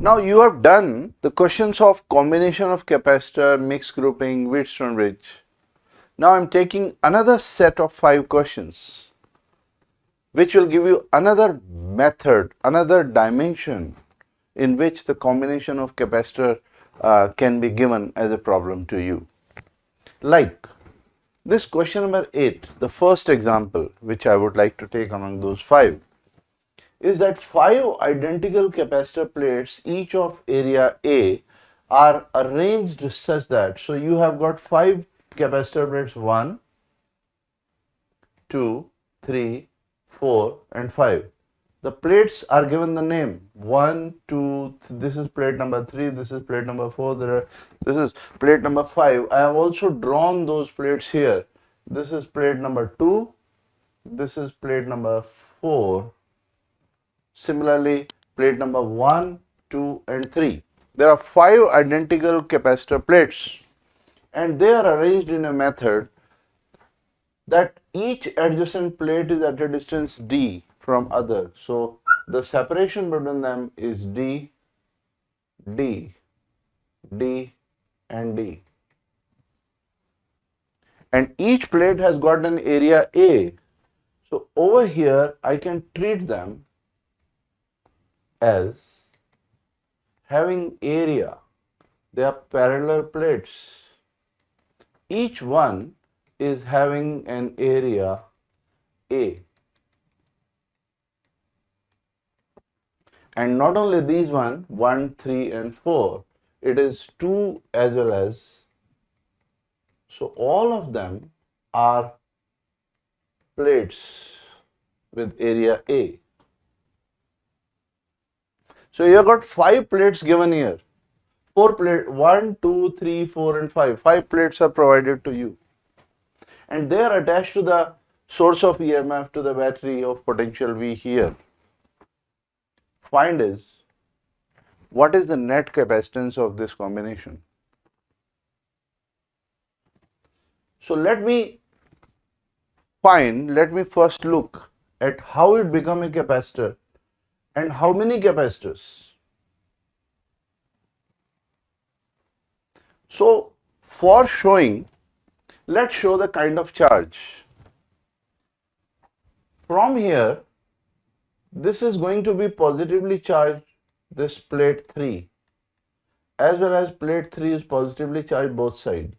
Now you have done the questions of combination of capacitor, mixed grouping, Wheatstone bridge. Now I am taking another set of 5 questions which will give you another method, another dimension in which the combination of capacitor can be given as a problem to you. Like this question number 8, the first example which I would like to take among those 5 is that 5 identical capacitor plates, each of area A, are arranged such that, so you have got 5 capacitor plates, 1, 2, 3, 4 and 5. The plates are given the name 1, 2, this is plate number 3, this is plate number 4, this is plate number 5. I have also drawn those plates here. This is plate number 2, this is plate number 4. Similarly, plate number 1, 2 and 3. There are 5 identical capacitor plates and they are arranged in a method that each adjacent plate is at a distance d from other. So the separation between them is d, d, d and d. And each plate has got an area A. So over here I can treat them as having area. They are parallel plates. Each one is having an area A. And not only these 1, 3 and 4, it is 2 as well as, so all of them are plates with area A. So you have got 5 plates given here. 4 plates, 1, 2, 3, 4 and 5. 5 plates are provided to you. And they are attached to the source of EMF, to the battery of potential V here. Find is, what is the net capacitance of this combination? So let me first look at how it become a capacitor and how many capacitors. So for showing, let's show the kind of charge. From here, this is going to be positively charged, this plate 3, as well as plate 3 is positively charged both sides.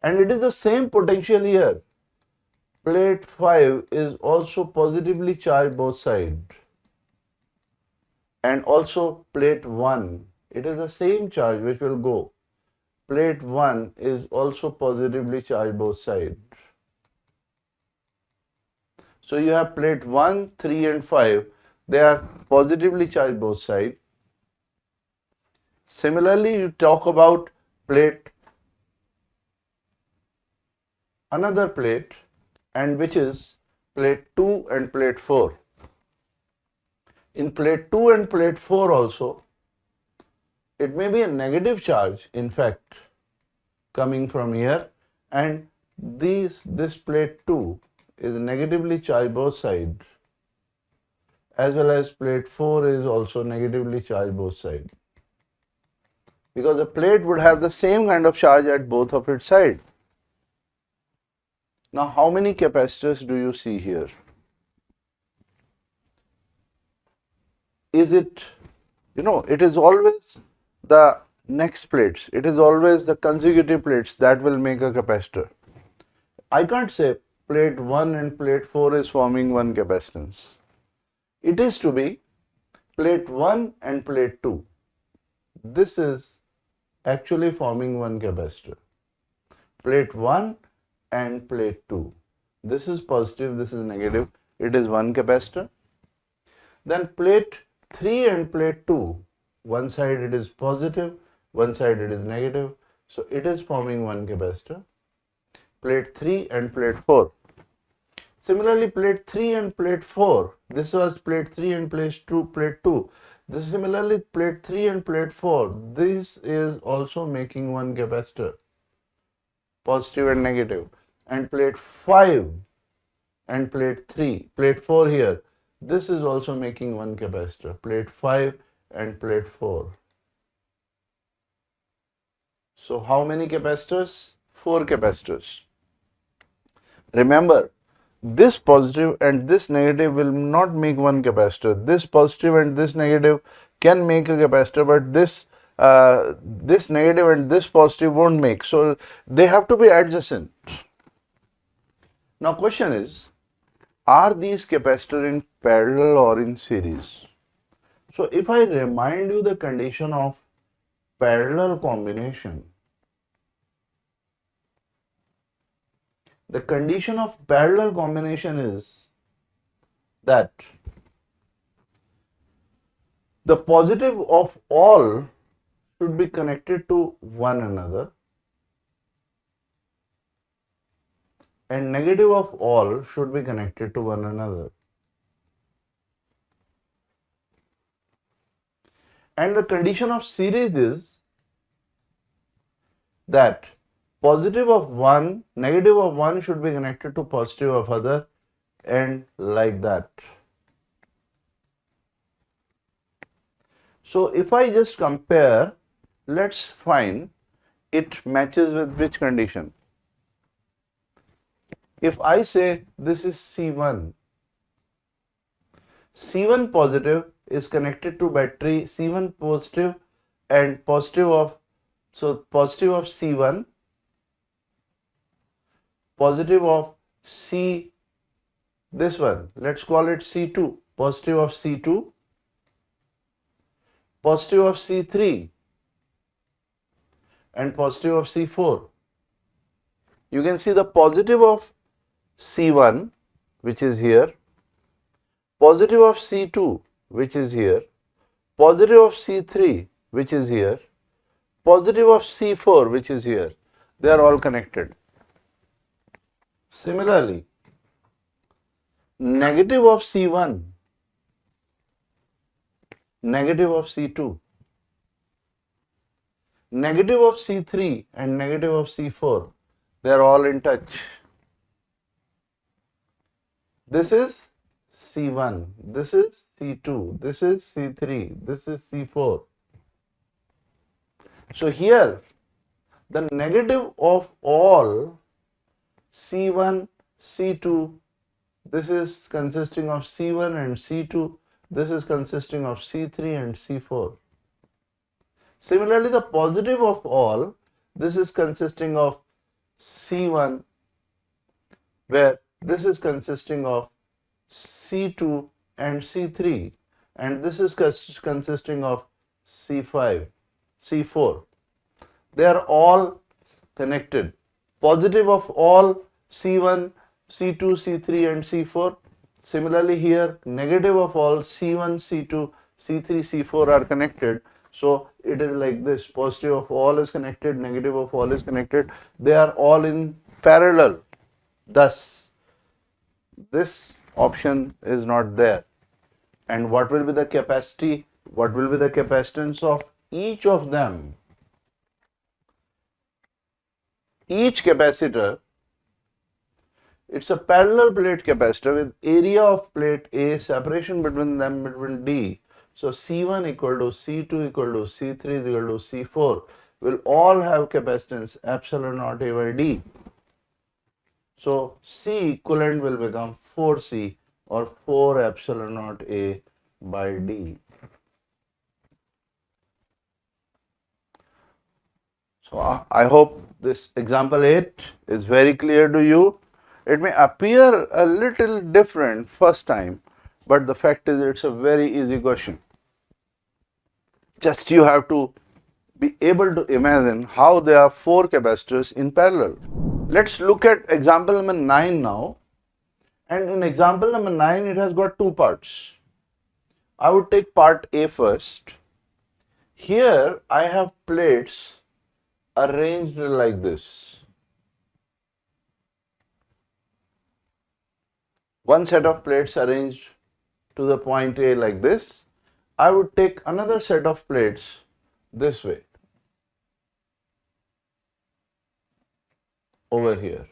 And it is the same potential here. Plate 5 is also positively charged both sides. And also plate 1, it is the same charge which will go. Plate 1 is also positively charged both sides. So you have plate 1, 3 and 5, they are positively charged both sides. Similarly, you talk about another plate, and which is plate 2 and plate 4. In plate 2 and plate 4 also, it may be a negative charge, in fact, coming from here, and this plate 2 is negatively charged both sides, as well as plate 4 is also negatively charged both sides, because the plate would have the same kind of charge at both of its sides. Now, how many capacitors do you see here? Is it, it is always the next plates, it is always the consecutive plates that will make a capacitor. I can't say plate 1 and plate 4 is forming one capacitance. It is to be plate 1 and plate 2. This is actually forming one capacitor. Plate 1 and plate 2. This is positive, this is negative. It is one capacitor. Then plate 3 and plate 2. One side it is positive, one side it is negative. So it is forming one capacitor. Plate 3 and plate 4. Similarly, plate 3 and plate 4. This was plate 3 and plate 2. Similarly, plate 3 and plate 4. This is also making one capacitor. Positive and negative. And plate 5 and plate 4 here. This is also making one capacitor, plate 5 and plate 4. So how many capacitors? 4 capacitors. Remember, this positive and this negative will not make one capacitor. This positive and this negative can make a capacitor, but this negative and this positive won't make. So they have to be adjacent. Now question is, are these capacitors in parallel or in series? So if I remind you the condition of parallel combination, the condition of parallel combination is that the positive of all should be connected to one another and negative of all should be connected to one another. And the condition of series is that positive of one, negative of one should be connected to positive of other, and like that. So if I just compare, let's find it matches with which condition. If I say this is C1, C1 positive is connected to battery, C1 positive and positive of, so positive of C1, positive of C, this one, let's call it C2, positive of C2, positive of C3 and positive of C4. You can see the positive of C1, which is here, positive of C2, which is here, positive of C3, which is here, positive of C4, which is here. They are all connected. Similarly, negative of C1, negative of C2, negative of C3 and negative of C4, they are all in touch. This is C1, this is C2, this is C3, this is C4. So here, the negative of all C1, C2, this is consisting of C1 and C2, this is consisting of C3 and C4. Similarly, the positive of all, this is consisting of C1, where this is consisting of C2 and C3, and this is consisting of C5, C4. They are all connected. Positive of all C1, C2, C3 and C4. Similarly here, negative of all C1, C2, C3, C4 are connected. So it is like this, positive of all is connected, negative of all is connected. They are all in parallel. Thus, this option is not there. And what will be the capacity? What will be the capacitance of each of them? Each capacitor, it's a parallel plate capacitor with area of plate A, separation between them between D. So C1 equal to C2 equal to C3 is equal to C4 will all have capacitance epsilon naught A by D. So C equivalent will become 4C or 4 epsilon naught A by D. So I hope this example 8 is very clear to you. It may appear a little different first time, but the fact is it's a very easy question. Just you have to be able to imagine how there are 4 capacitors in parallel. Let's look at example number 9 now. And in example number 9, it has got 2 parts. I would take part A first. Here I have plates arranged like this. One set of plates arranged to the point A like this. I would take another set of plates this way, over here.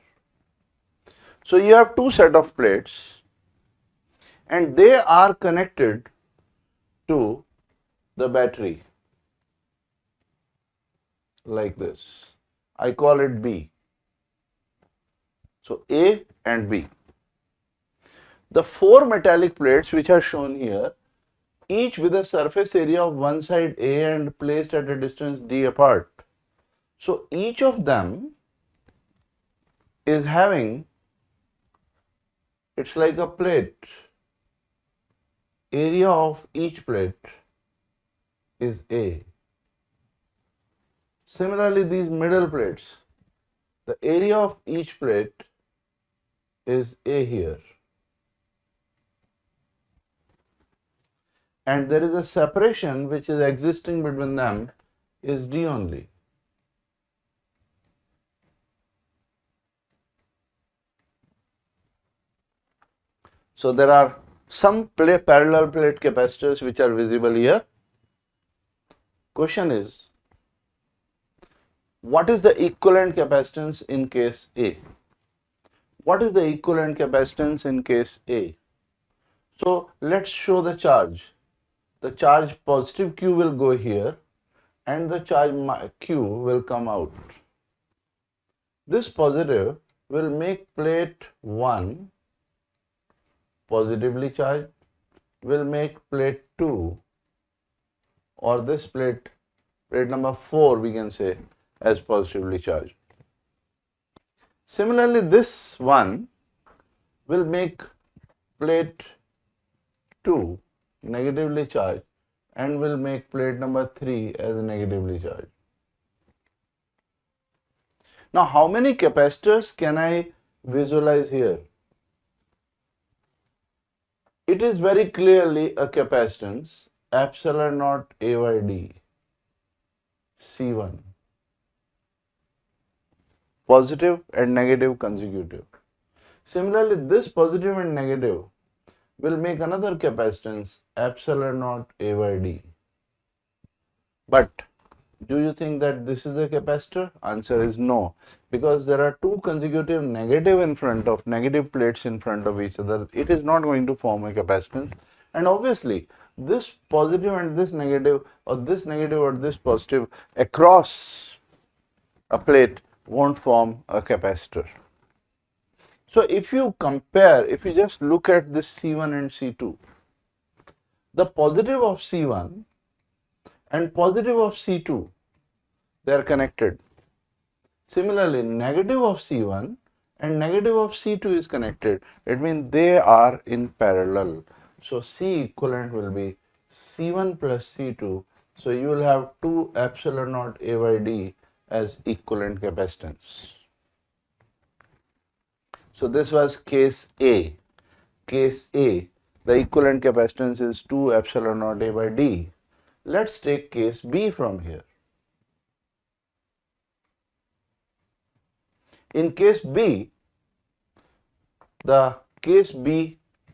So you have 2 set of plates, and they are connected to the battery like this. I call it B. So A and B. The 4 metallic plates which are shown here, each with a surface area of one side A and placed at a distance D apart. So each of them is having, it's like a plate. Area of each plate is A. Similarly, these middle plates, the area of each plate is A here. And there is a separation which is existing between them is D only. So there are some parallel plate capacitors which are visible here. Question is, what is the equivalent capacitance in case A? What is the equivalent capacitance in case A? So let's show the charge. The charge positive Q will go here and the charge Q will come out. This positive will make plate 1 positively charged, will make plate 2, or this plate number 4 we can say, as positively charged. Similarly, this one will make plate 2 negatively charged and will make plate number 3 as negatively charged. Now, how many capacitors can I visualize here? It is very clearly a capacitance epsilon naught A by D, C1, positive and negative consecutive. Similarly, this positive and negative will make another capacitance epsilon naught A by D. But do you think that this is a capacitor? Answer is no, because there are two consecutive negative plates in front of each other. It is not going to form a capacitance, and obviously this positive and this negative, or this negative or this positive across a plate won't form a capacitor. So if you compare, if you just look at this C1 and C2, the positive of C1 and positive of C2, they are connected. Similarly, negative of C1 and negative of C2 is connected. It means they are in parallel. So C equivalent will be C1 plus C2. So you will have 2 epsilon naught A by D as equivalent capacitance. So this was case A. Case A, the equivalent capacitance is 2 epsilon naught A by D. Let's take case B from here. In case B,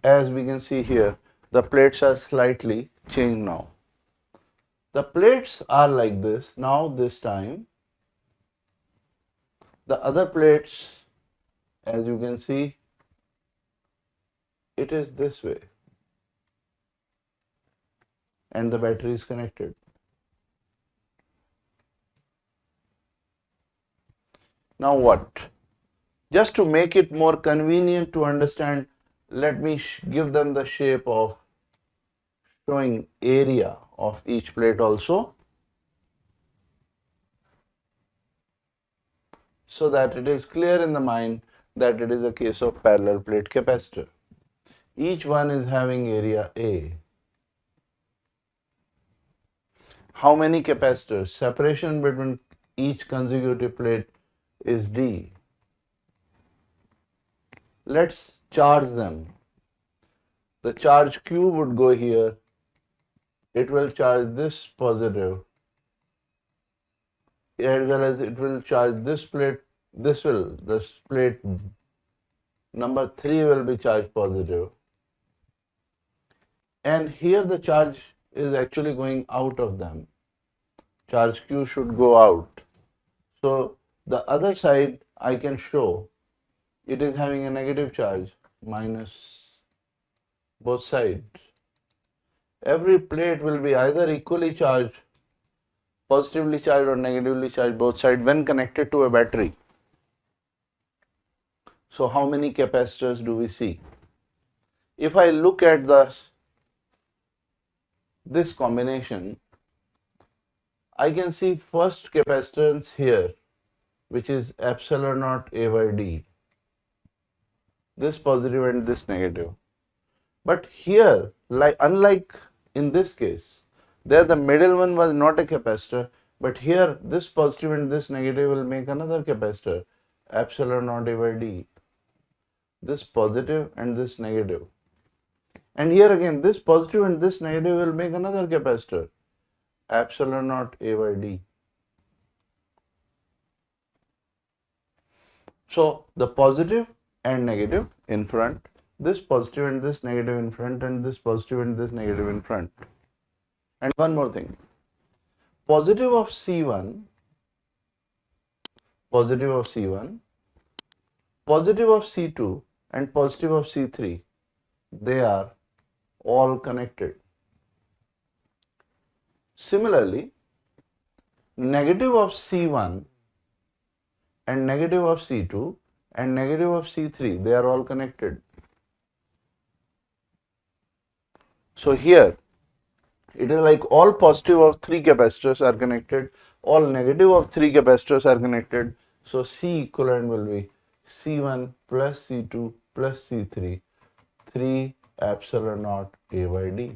as we can see here, the plates are slightly changed now. The plates are like this now. This time the other plates, as you can see, it is this way and the battery is connected. Now what? Just to make it more convenient to understand, let me give them the shape of showing area of each plate also, so that it is clear in the mind that it is a case of parallel plate capacitor. Each one is having area A. How many capacitors? Separation between each consecutive plate is D. Let's charge them. The charge Q would go here. It will charge this positive, as well as it will charge this plate. This plate number 3 will be charged positive. And here the charge is actually going out of them. Charge Q should go out. So the other side I can show it is having a negative charge, minus both sides. Every plate will be either equally charged, positively charged or negatively charged, both sides, when connected to a battery. So how many capacitors do we see? If I look at this combination, I can see first capacitance here, which is epsilon naught A by D, this positive and this negative. But here, unlike in this case, there the middle one was not a capacitor, but here this positive and this negative will make another capacitor, epsilon naught A by D, this positive and this negative. And here again, this positive and this negative will make another capacitor, epsilon naught A by D. So the positive and negative in front, this positive and this negative in front, and this positive and this negative in front. And one more thing, positive of C1, positive of C1, positive of C2 and positive of C3, they are all connected. Similarly, negative of C1 and negative of C2 and negative of C3, they are all connected. So here, it is like all positive of 3 capacitors are connected, all negative of 3 capacitors are connected. So C equivalent will be C1 plus C2 plus C3, 3 epsilon naught A by D.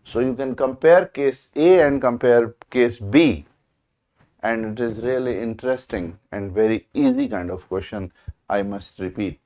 So you can compare case A and compare case B, and it is really interesting and very easy kind of question, I must repeat.